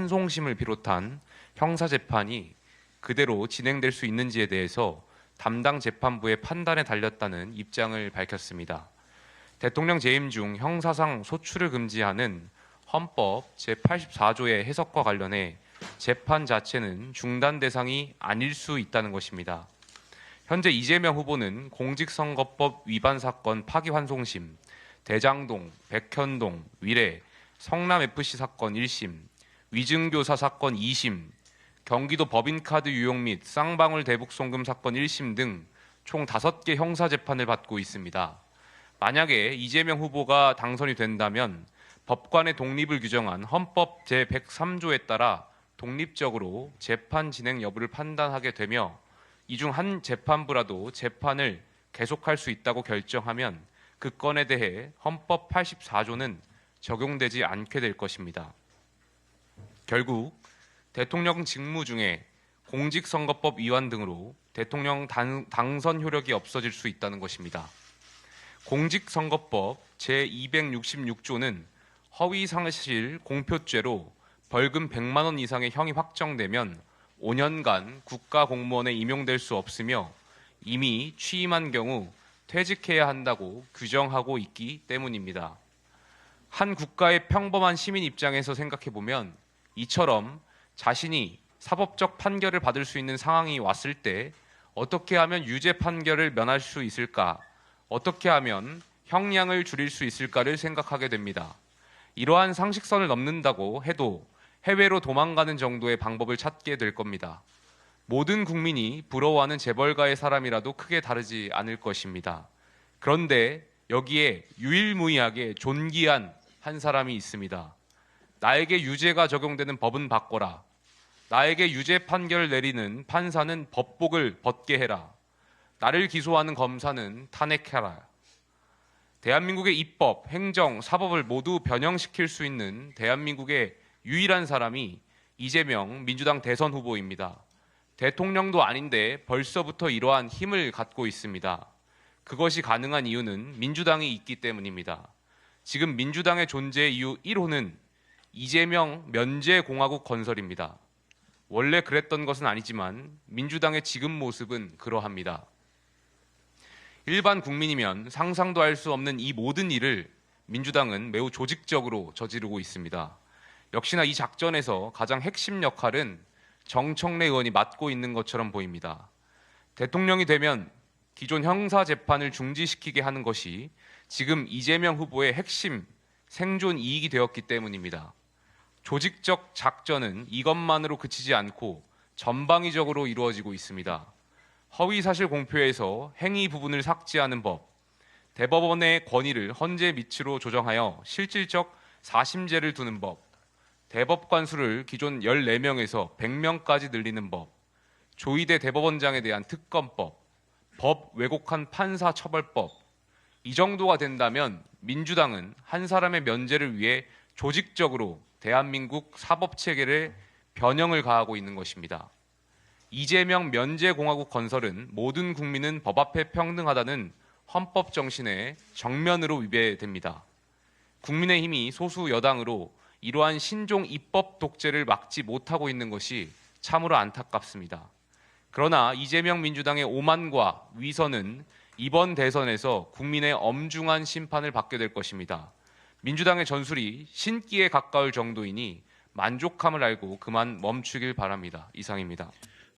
환송심을 비롯한 형사재판이 그대로 진행될 수 있는지에 대해서 담당 재판부의 판단에 달렸다는 입장을 밝혔습니다. 대통령 재임 중 형사상 소출을 금지하는 헌법 제84조의 해석과 관련해 재판 자체는 중단 대상이 아닐 수 있다는 것입니다. 현재 이재명 후보는 공직선거법 위반 사건 파기환송심, 대장동, 백현동, 위례, 성남FC 사건 1심, 위증교사 사건 2심, 경기도 법인카드 유용 및 쌍방울 대북송금 사건 1심 등 총 5개 형사재판을 받고 있습니다. 만약에 이재명 후보가 당선이 된다면 법관의 독립을 규정한 헌법 제103조에 따라 독립적으로 재판 진행 여부를 판단하게 되며 이 중 한 재판부라도 재판을 계속할 수 있다고 결정하면 그 건에 대해 헌법 84조는 적용되지 않게 될 것입니다. 결국 대통령 직무 중에 공직선거법 위반 등으로 대통령 당선 효력이 없어질 수 있다는 것입니다. 공직선거법 제266조는 허위사실 공표죄로 벌금 100만 원 이상의 형이 확정되면 5년간 국가공무원에 임용될 수 없으며 이미 취임한 경우 퇴직해야 한다고 규정하고 있기 때문입니다. 한 국가의 평범한 시민 입장에서 생각해보면 이처럼 자신이 사법적 판결을 받을 수 있는 상황이 왔을 때 어떻게 하면 유죄 판결을 면할 수 있을까, 어떻게 하면 형량을 줄일 수 있을까를 생각하게 됩니다. 이러한 상식선을 넘는다고 해도 해외로 도망가는 정도의 방법을 찾게 될 겁니다. 모든 국민이 부러워하는 재벌가의 사람이라도 크게 다르지 않을 것입니다. 그런데 여기에 유일무이하게 존귀한 한 사람이 있습니다. 나에게 유죄가 적용되는 법은 바꿔라. 나에게 유죄 판결을 내리는 판사는 법복을 벗게 해라. 나를 기소하는 검사는 탄핵해라. 대한민국의 입법, 행정, 사법을 모두 변형시킬 수 있는 대한민국의 유일한 사람이 이재명 민주당 대선 후보입니다. 대통령도 아닌데 벌써부터 이러한 힘을 갖고 있습니다. 그것이 가능한 이유는 민주당이 있기 때문입니다. 지금 민주당의 존재 이유 1호는 이재명 면제공화국 건설입니다. 원래 그랬던 것은 아니지만 민주당의 지금 모습은 그러합니다. 일반 국민이면 상상도 할 수 없는 이 모든 일을 민주당은 매우 조직적으로 저지르고 있습니다. 역시나 이 작전에서 가장 핵심 역할은 정청래 의원이 맡고 있는 것처럼 보입니다. 대통령이 되면 기존 형사재판을 중지시키게 하는 것이 지금 이재명 후보의 핵심 생존 이익이 되었기 때문입니다. 조직적 작전은 이것만으로 그치지 않고 전방위적으로 이루어지고 있습니다. 허위사실 공표에서 행위 부분을 삭제하는 법, 대법원의 권위를 헌재 밑으로 조정하여 실질적 사심제를 두는 법, 대법관 수를 기존 14명에서 100명까지 늘리는 법, 조희대 대법원장에 대한 특검법, 법 왜곡한 판사 처벌법, 이 정도가 된다면 민주당은 한 사람의 면제를 위해 조직적으로 대한민국 사법체계를 변형을 가하고 있는 것입니다. 이재명 면제공화국 건설은 모든 국민은 법 앞에 평등하다는 헌법 정신에 정면으로 위배됩니다. 국민의힘이 소수 여당으로 이러한 신종 입법 독재를 막지 못하고 있는 것이 참으로 안타깝습니다. 그러나 이재명 민주당의 오만과 위선은 이번 대선에서 국민의 엄중한 심판을 받게 될 것입니다. 민주당의 전술이 신기에 가까울 정도이니 만족함을 알고 그만 멈추길 바랍니다. 이상입니다.